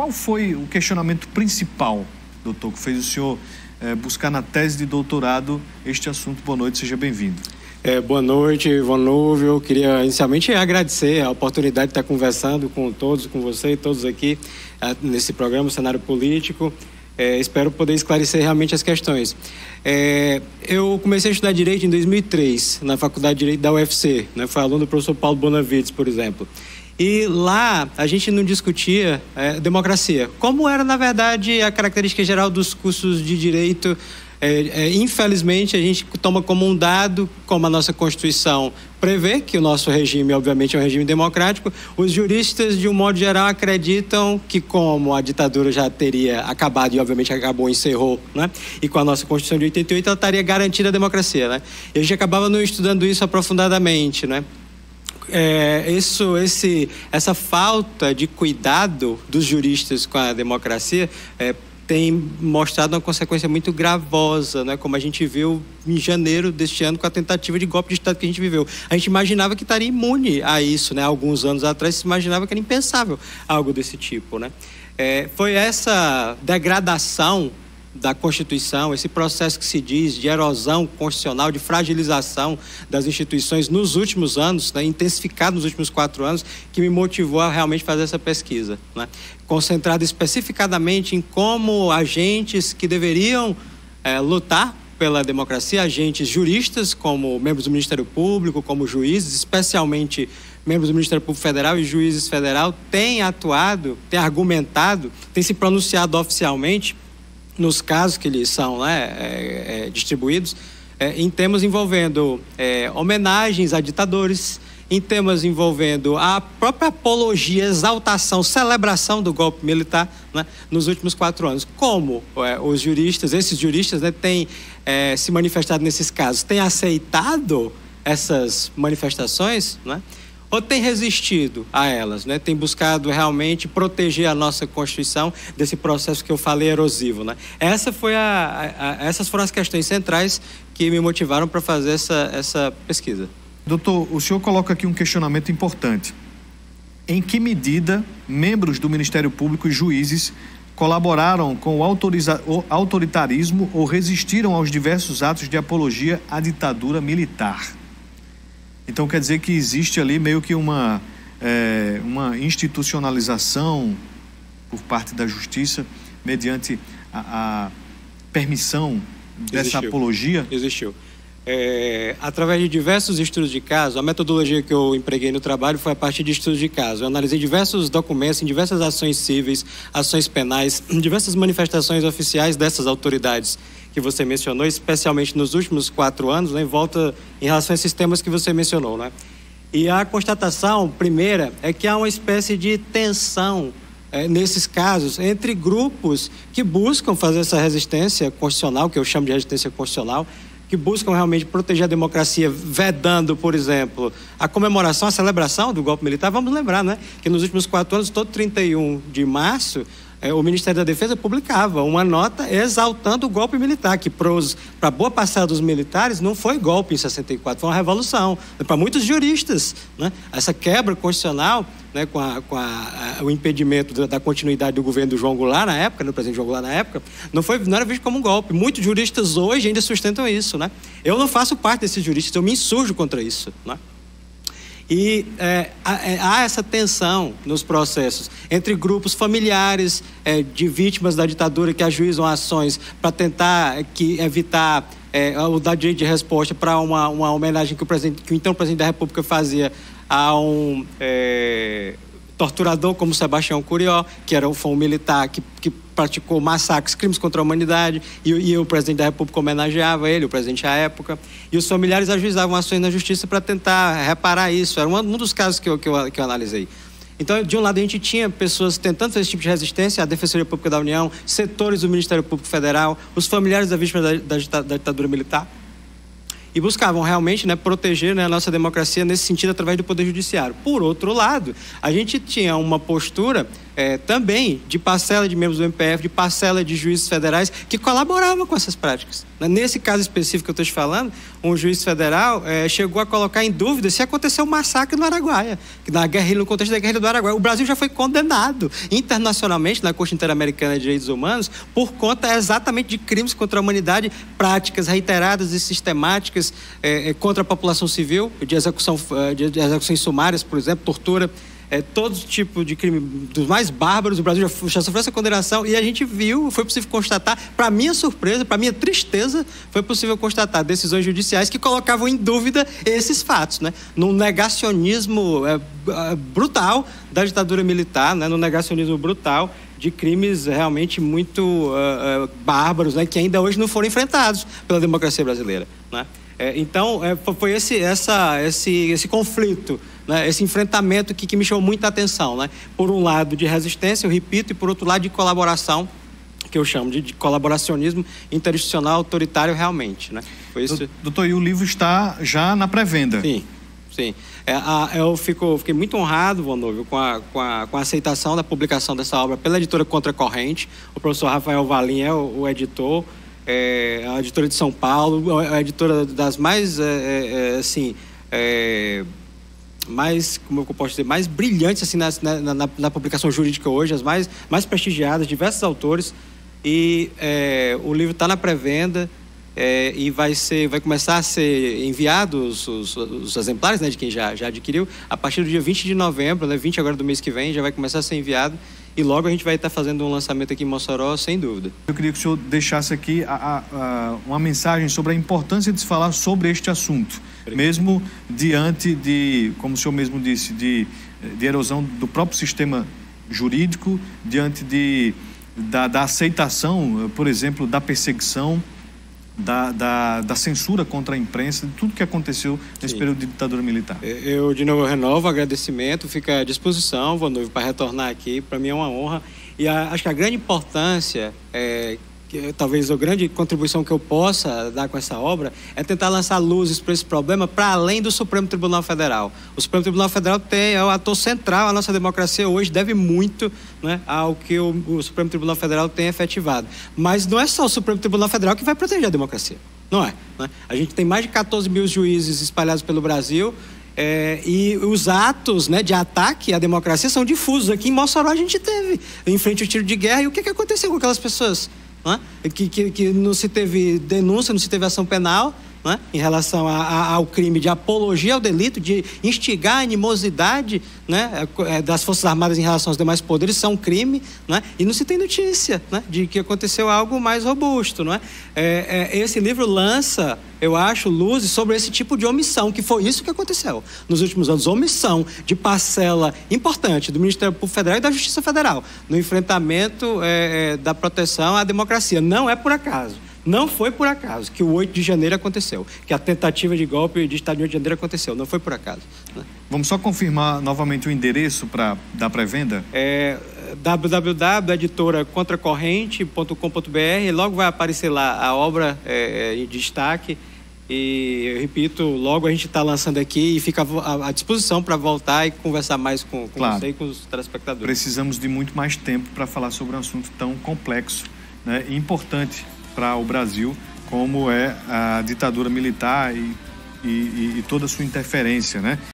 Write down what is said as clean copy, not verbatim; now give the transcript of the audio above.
Qual foi o questionamento principal, doutor, que fez o senhor buscar na tese de doutorado este assunto? Boa noite, seja bem-vindo. Boa noite, Vanúvio. Eu queria inicialmente agradecer a oportunidade de estar conversando com todos, com você e todos aqui nesse programa, o cenário político. Espero poder esclarecer realmente as questões. Eu comecei a estudar Direito em 2003, na Faculdade de Direito da UFC, né? Fui aluno do professor Paulo Bonavides, por exemplo. E lá a gente não discutia democracia, como era, na verdade, a característica geral dos cursos de Direito. Infelizmente, a gente toma como um dado, como a nossa Constituição prevê, que o nosso regime, obviamente, é um regime democrático. Os juristas, de um modo geral, acreditam que, como a ditadura já teria acabado, e obviamente acabou, encerrou, né? E com a nossa Constituição de 88, ela estaria garantida a democracia, né? E a gente acabava não estudando isso aprofundadamente, né? Essa falta de cuidado dos juristas com a democracia tem mostrado uma consequência muito gravosa, né? Como a gente viu em janeiro deste ano com a tentativa de golpe de Estado que a gente viveu. A gente imaginava que estaria imune a isso, né? Alguns anos atrás se imaginava que era impensável algo desse tipo, né? Foi essa degradação da Constituição, esse processo que se diz de erosão constitucional, de fragilização das instituições nos últimos anos, né, intensificado nos últimos 4 anos, que me motivou a realmente fazer essa pesquisa, né, concentrada especificadamente em como agentes que deveriam lutar pela democracia, agentes juristas, como membros do Ministério Público, como juízes, especialmente membros do Ministério Público Federal e juízes federal, têm atuado, têm argumentado, têm se pronunciado oficialmente nos casos que eles são distribuídos, em temas envolvendo homenagens a ditadores, em temas envolvendo a própria apologia, exaltação, celebração do golpe militar, né, nos últimos 4 anos. Como os juristas, esses juristas, né, têm se manifestado nesses casos, têm aceitado essas manifestações, né? Ou tem resistido a elas, né? Tem buscado realmente proteger a nossa Constituição desse processo que eu falei erosivo, né? Essas foram as questões centrais que me motivaram para fazer essa pesquisa. Doutor, o senhor coloca aqui um questionamento importante. Em que medida membros do Ministério Público e juízes colaboraram com o autoritarismo ou resistiram aos diversos atos de apologia à ditadura militar? Então quer dizer que existe ali meio que uma institucionalização por parte da justiça mediante a permissão dessa apologia? Existiu. Através de diversos estudos de caso, a metodologia que eu empreguei no trabalho foi a partir de estudos de caso. Eu analisei diversos documentos em diversas ações cíveis, ações penais, diversas manifestações oficiais dessas autoridades que você mencionou, especialmente nos últimos 4 anos, né, em relação a esses temas que você mencionou, né? E a constatação primeira é que há uma espécie de tensão nesses casos entre grupos que buscam fazer essa resistência constitucional, que eu chamo de resistência constitucional, que buscam realmente proteger a democracia, vedando, por exemplo, a comemoração, a celebração do golpe militar. Vamos lembrar, né, que nos últimos 4 anos, todo 31 de março, o Ministério da Defesa publicava uma nota exaltando o golpe militar, que para boa parcela dos militares não foi golpe em 64, foi uma revolução. Para muitos juristas, né, essa quebra constitucional, né, com o impedimento da continuidade do governo do João Goulart na época, do presidente João Goulart na época, não era visto como um golpe. Muitos juristas hoje ainda sustentam isso, né? Eu não faço parte desses juristas, eu me insurjo contra isso, né? E há essa tensão nos processos entre grupos familiares de vítimas da ditadura que ajuizam ações para tentar evitar o dar direito de resposta para uma homenagem que o então presidente da República fazia a um torturador como Sebastião Curió, que foi um militar que praticou massacres, crimes contra a humanidade, e o presidente da República homenageava ele, o presidente à época, e os familiares ajuizavam ações na justiça para tentar reparar isso. Era um dos casos que eu analisei. Então, de um lado, a gente tinha pessoas tentando fazer esse tipo de resistência, a Defensoria Pública da União, setores do Ministério Público Federal, os familiares da vítima da ditadura militar, e buscavam realmente, né, proteger, né, a nossa democracia nesse sentido através do Poder Judiciário. Por outro lado, a gente tinha uma postura também de parcela de membros do MPF, de parcela de juízes federais que colaboravam com essas práticas. Nesse caso específico que eu estou te falando, um juiz federal chegou a colocar em dúvida se aconteceu um massacre no Araguaia, no contexto da guerrilha do Araguaia. O Brasil já foi condenado internacionalmente na Corte Interamericana de Direitos Humanos por conta exatamente de crimes contra a humanidade, práticas reiteradas e sistemáticas contra a população civil, de execuções sumárias, por exemplo, tortura. Todo tipo de crime dos mais bárbaros. O Brasil já sofreu essa condenação e a gente viu, foi possível constatar, para minha surpresa, para minha tristeza, foi possível constatar decisões judiciais que colocavam em dúvida esses fatos, né? Num negacionismo brutal da ditadura militar, né? Num negacionismo brutal de crimes realmente muito bárbaros, né? Que ainda hoje não foram enfrentados pela democracia brasileira, né? Então, foi esse conflito, né, esse enfrentamento que me chamou muita atenção, né? Por um lado de resistência, eu repito, e por outro lado de colaboração, que eu chamo de colaboracionismo interinstitucional autoritário realmente, né? Foi isso. Doutor, e o livro está já na pré-venda? Sim, sim. Eu fiquei muito honrado, Vonúvio, com a aceitação da publicação dessa obra pela editora Contracorrente. O professor Rafael Valim é o editor. A editora de São Paulo, a editora das mais, como eu posso dizer, mais brilhantes assim, na publicação jurídica hoje, as mais prestigiadas, diversos autores. E o livro está na pré-venda e vai começar a ser enviados os exemplares, né, de quem já adquiriu, a partir do dia 20 de novembro, né, 20 agora do mês que vem, já vai começar a ser enviado. E logo a gente vai estar fazendo um lançamento aqui em Mossoró, sem dúvida. Eu queria que o senhor deixasse aqui uma mensagem sobre a importância de se falar sobre este assunto. Obrigado. Mesmo diante de, como o senhor mesmo disse, de erosão do próprio sistema jurídico, diante da aceitação, por exemplo, da perseguição, da censura contra a imprensa, de tudo que aconteceu nesse período de ditadura militar. Eu, de novo, renovo o agradecimento, fica à disposição, Vonúvio, para retornar aqui. Para mim é uma honra. E acho que a grande importância, talvez a grande contribuição que eu possa dar com essa obra, é tentar lançar luzes para esse problema para além do Supremo Tribunal Federal. O Supremo Tribunal Federal é o ator central, a nossa democracia hoje deve muito, né, ao que o Supremo Tribunal Federal tem efetivado. Mas não é só o Supremo Tribunal Federal que vai proteger a democracia, não é, né? A gente tem mais de 14 mil juízes espalhados pelo Brasil. E os atos, né, de ataque à democracia são difusos. Aqui em Mossoró a gente teve em frente ao tiro de guerra. E o que aconteceu com aquelas pessoas? Que não se teve denúncia, não se teve ação penal, né, em relação ao crime de apologia ao delito, de instigar a animosidade, né, das Forças Armadas em relação aos demais poderes, são um crime, né, e não se tem notícia, né, de que aconteceu algo mais robusto. Não é? Esse livro lança, eu acho, luzes sobre esse tipo de omissão, que foi isso que aconteceu nos últimos anos, omissão de parcela importante do Ministério Público Federal e da Justiça Federal no enfrentamento da proteção à democracia. Não é por acaso. Não foi por acaso que o 8 de janeiro aconteceu, que a tentativa de golpe de Estado de 8 de janeiro aconteceu. Não foi por acaso, né? Vamos só confirmar novamente o endereço da pré-venda? www.editoracontracorrente.com.br. Logo vai aparecer lá a obra em destaque. E, eu repito, logo a gente está lançando aqui e fica à disposição para voltar e conversar mais com você e com os telespectadores. Precisamos de muito mais tempo para falar sobre um assunto tão complexo, né, e importante para o Brasil, como é a ditadura militar e toda a sua interferência, né?